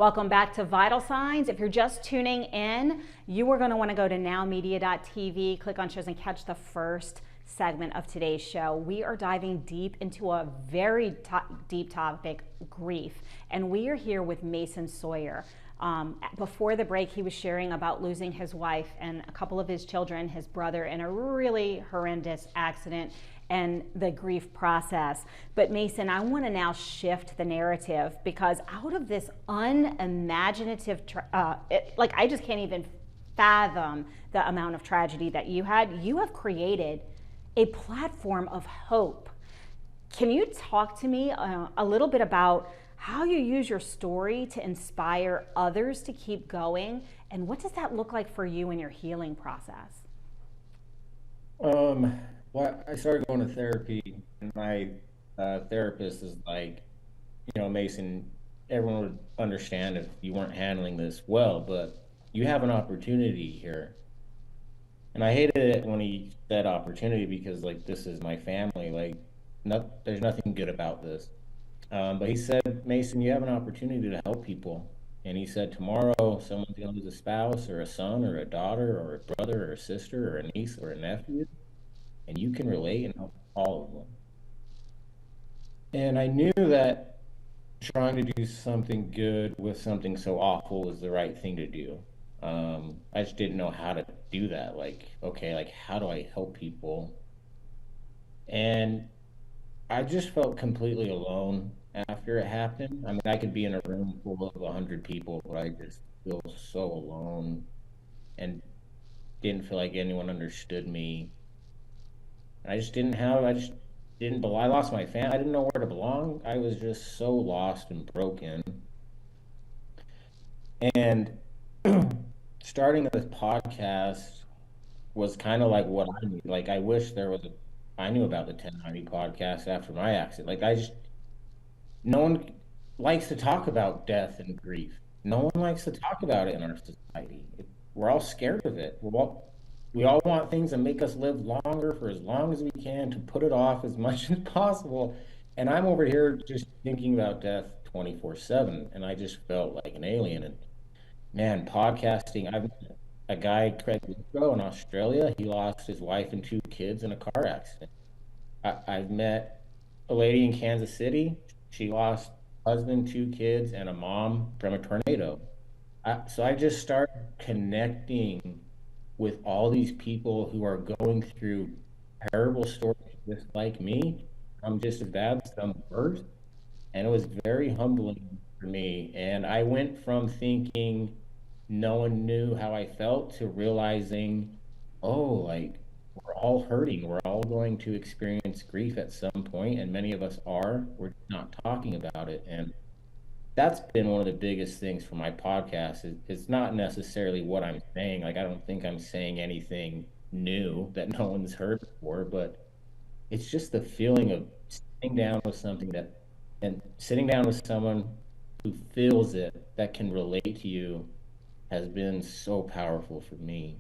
Welcome back to Vital Signs. If you're just tuning in, you are going to want to go to nowmedia.tv, click on shows, and catch the first segment of today's show. We are diving deep into a very deep topic, grief, and we are here with Mason Sawyer. Before the break, he was sharing about losing his wife and a couple of his children, his brother, in a really horrendous accident and the grief process. But Mason, I want to now shift the narrative, because out of this unimaginative, I just can't even fathom the amount of tragedy that you had. You have created a platform of hope. Can you talk to me a little bit about how you use your story to inspire others to keep going, and what does that look like for you in your healing process? Well, I started going to therapy, and my therapist is like, Mason, everyone would understand if you weren't handling this well, but you have an opportunity here. And I hated it when he said opportunity, because like, this is my family. Like, there's nothing good about this. But he said, Mason, you have an opportunity to help people. And he said, tomorrow someone's going to lose a spouse or a son or a daughter or a brother or a sister or a niece or a nephew, and you can relate and help all of them. And I knew that trying to do something good with something so awful was the right thing to do. I just didn't know how to do that. Like, okay, like, how do I help people? And I just felt completely alone after it happened. I mean, I could be in a room full of 100 people, but I just feel so alone and didn't feel like anyone understood me. I just didn't belong. I lost my family. I didn't know where to belong. I was just so lost and broken. And starting this podcast was kind of like what I need. Like, I wish I knew about the 1090 podcast after my accident. No one likes to talk about death and grief. No one likes to talk about it in our society. We're all scared of it. We all want things that make us live longer for as long as we can, to put it off as much as possible. And I'm over here just thinking about death 24/7. And I just felt like an alien. And man, podcasting, I've met a guy, Craig Luco, in Australia. He lost his wife and 2 kids in a car accident. I've met a lady in Kansas City. She lost a husband, 2 kids, and a mom from a tornado. So I just started connecting with all these people who are going through terrible stories just like me. I'm just as bad, some worse. And it was very humbling for me. And I went from thinking no one knew how I felt to realizing, oh, like, we're all hurting. We're all going to experience grief at some point, and many of us are. We're just not talking about it. And that's been one of the biggest things for my podcast. It's not necessarily what I'm saying. Like, I don't think I'm saying anything new that no one's heard before, but it's just the feeling of sitting down with someone who feels it, that can relate to you, has been so powerful for me.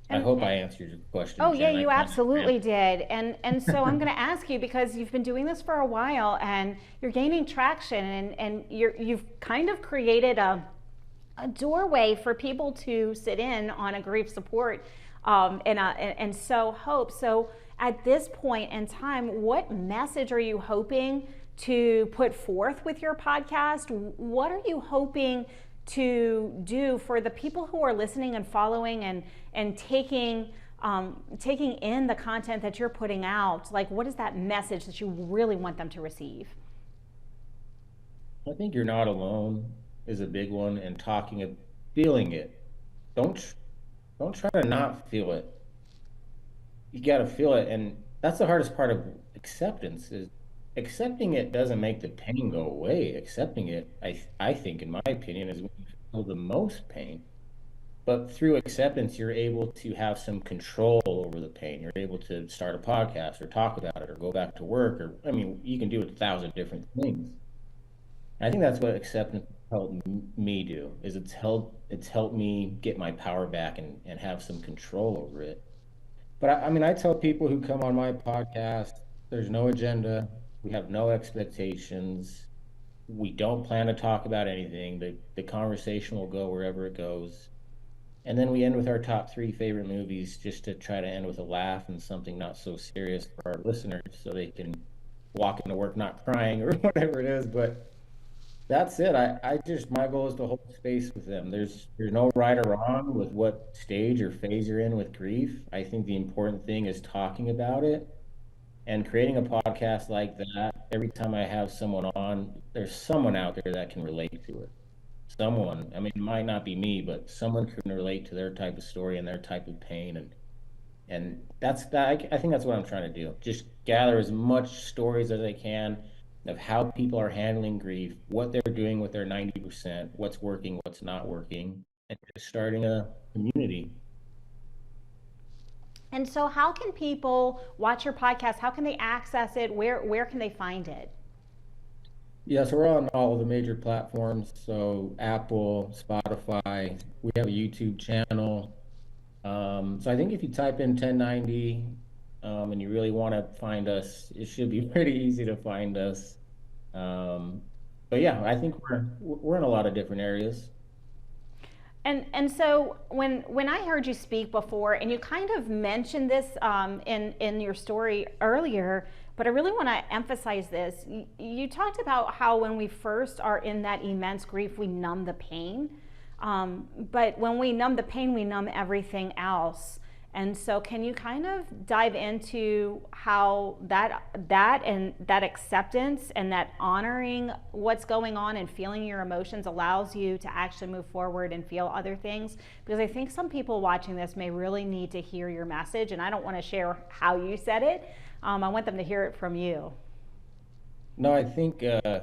I And, hope I answered your question, oh yeah, Jen. I you kind of ran. absolutely did. And so I'm going to ask you, because you've been doing this for a while and you're gaining traction, and you've kind of created a doorway for people to sit in on a grief support, and so hope. So at this point in time, what message are you hoping to put forth with your podcast? What are you hoping to do for the people who are listening and following and taking in the content that you're putting out? Like, what is that message that you really want them to receive? I think you're not alone is a big one, and feeling it. Don't don't try to not feel it. You got to feel it, and that's the hardest part of acceptance. Is accepting it doesn't make the pain go away. Accepting it, I think, in my opinion, is when you feel the most pain. But through acceptance, you're able to have some control over the pain. You're able to start a podcast or talk about it or go back to work, or I mean, you can do 1,000 different things. And I think that's what acceptance helped me do. Is it's helped me get my power back and have some control over it. But I mean, I tell people who come on my podcast, there's no agenda. We have no expectations. We don't plan to talk about anything. The conversation will go wherever it goes. And then we end with our top three favorite movies just to try to end with a laugh and something not so serious for our listeners so they can walk into work not crying or whatever it is. But that's it. I just, my goal is to hold space with them. There's no right or wrong with what stage or phase you're in with grief. I think the important thing is talking about it and creating a podcast like that. Every time I have someone on, there's someone out there that can relate to it. Someone, I mean, it might not be me, but someone can relate to their type of story and their type of pain. And that's that. I think that's what I'm trying to do. Just gather as much stories as I can of how people are handling grief, what they're doing with their 90%, what's working, what's not working, and just starting a community. And so, how can people watch your podcast? How can they access it? Where can they find it? Yeah, so we're on all of the major platforms. So Apple, Spotify, we have a YouTube channel. So I think if you type in 1090, and you really want to find us, it should be pretty easy to find us. Um, but yeah, I think we're in a lot of different areas. And so when I heard you speak before, and you kind of mentioned this in your story earlier, but I really want to emphasize this. You talked about how when we first are in that immense grief, we numb the pain. But when we numb the pain, we numb everything else. And so, can you kind of dive into how that acceptance and that honoring what's going on and feeling your emotions allows you to actually move forward and feel other things? Because I think some people watching this may really need to hear your message, and I don't want to share how you said it. I want them to hear it from you. No, I think the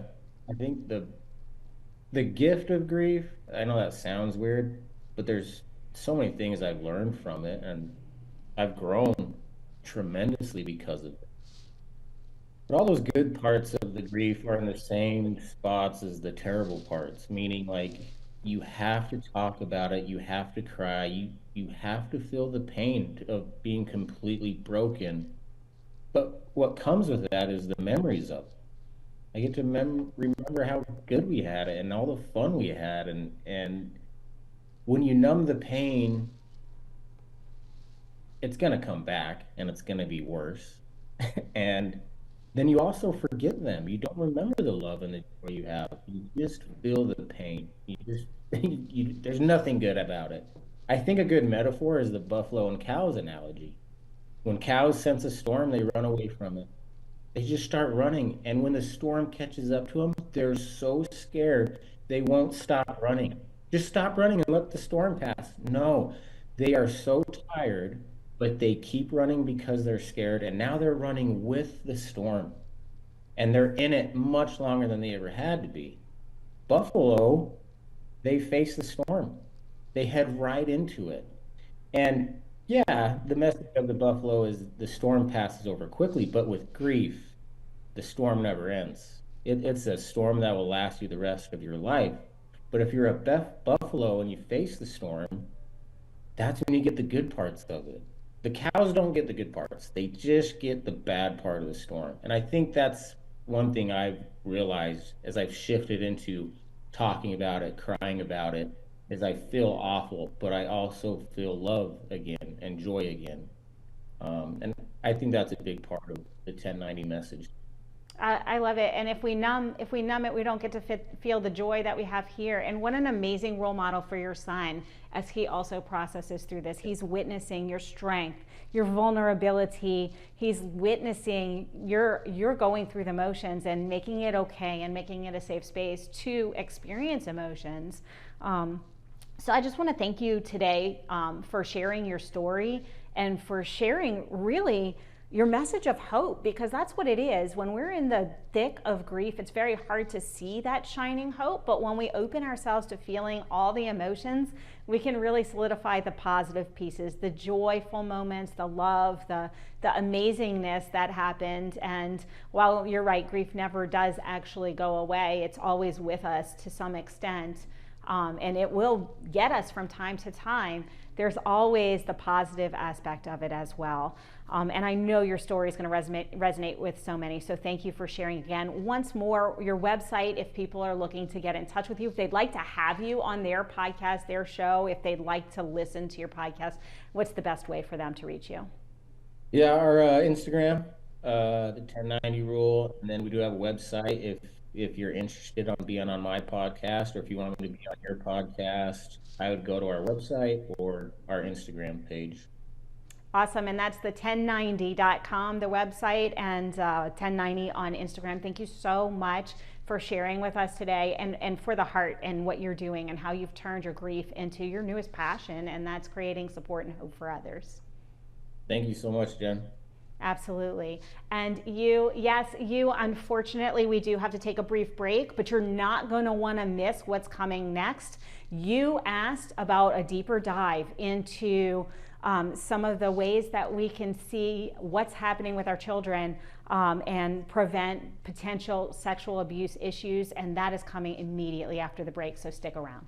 gift of grief, I know that sounds weird, but there's so many things I've learned from it, and I've grown tremendously because of it. But all those good parts of the grief are in the same spots as the terrible parts, meaning like you have to talk about it, you have to cry, you have to feel the pain of being completely broken. But what comes with that is the memories of it. I get to remember how good we had it and all the fun we had, and when you numb the pain, it's going to come back and it's going to be worse. And then you also forget them. You don't remember the love and the joy you have. You just feel the pain. You just, there's nothing good about it. I think a good metaphor is the buffalo and cows analogy. When cows sense a storm, they run away from it. They just start running. And when the storm catches up to them, they're so scared they won't stop running. Just stop running and let the storm pass. No, they are so tired, but they keep running because they're scared. And now they're running with the storm. And they're in it much longer than they ever had to be. Buffalo, they face the storm. They head right into it. And yeah, the message of the buffalo is the storm passes over quickly, but with grief, the storm never ends. It's a storm that will last you the rest of your life. But if you're a buffalo and you face the storm, that's when you get the good parts of it. The cows don't get the good parts. They just get the bad part of the storm. And I think that's one thing I've realized as I've shifted into talking about it, crying about it, is I feel awful, but I also feel love again and joy again. And I think that's a big part of the 1090 message. I love it. And if we numb it, we don't get to feel the joy that we have here. And what an amazing role model for your son as he also processes through this. He's witnessing your strength, your vulnerability. He's witnessing you're going through the motions and making it okay and making it a safe space to experience emotions. So I just want to thank you today for sharing your story and for sharing really your message of hope, because that's what it is. When we're in the thick of grief, it's very hard to see that shining hope. But when we open ourselves to feeling all the emotions, we can really solidify the positive pieces, the joyful moments, the love, the amazingness that happened. And while you're right, grief never does actually go away. It's always with us to some extent. and it will get us from time to time, there's always the positive aspect of it as well. And I know your story is going to resonate with so many. So thank you for sharing again. Once more, your website, if people are looking to get in touch with you, if they'd like to have you on their podcast, their show, if they'd like to listen to your podcast, what's the best way for them to reach you? Yeah, our Instagram, the 1090 rule, and then we do have a website if you're interested on being on my podcast, or if you want me to be on your podcast, I would go to our website or our Instagram page. Awesome. And that's the 1090.com, the website, and 1090 on Instagram. Thank you so much for sharing with us today, and for the heart and what you're doing and how you've turned your grief into your newest passion, and that's creating support and hope for others. Thank you so much, Jen. Absolutely. And you, yes, you, unfortunately, we do have to take a brief break, but you're not going to want to miss what's coming next. You asked about a deeper dive into some of the ways that we can see what's happening with our children and prevent potential sexual abuse issues, and that is coming immediately after the break, so stick around.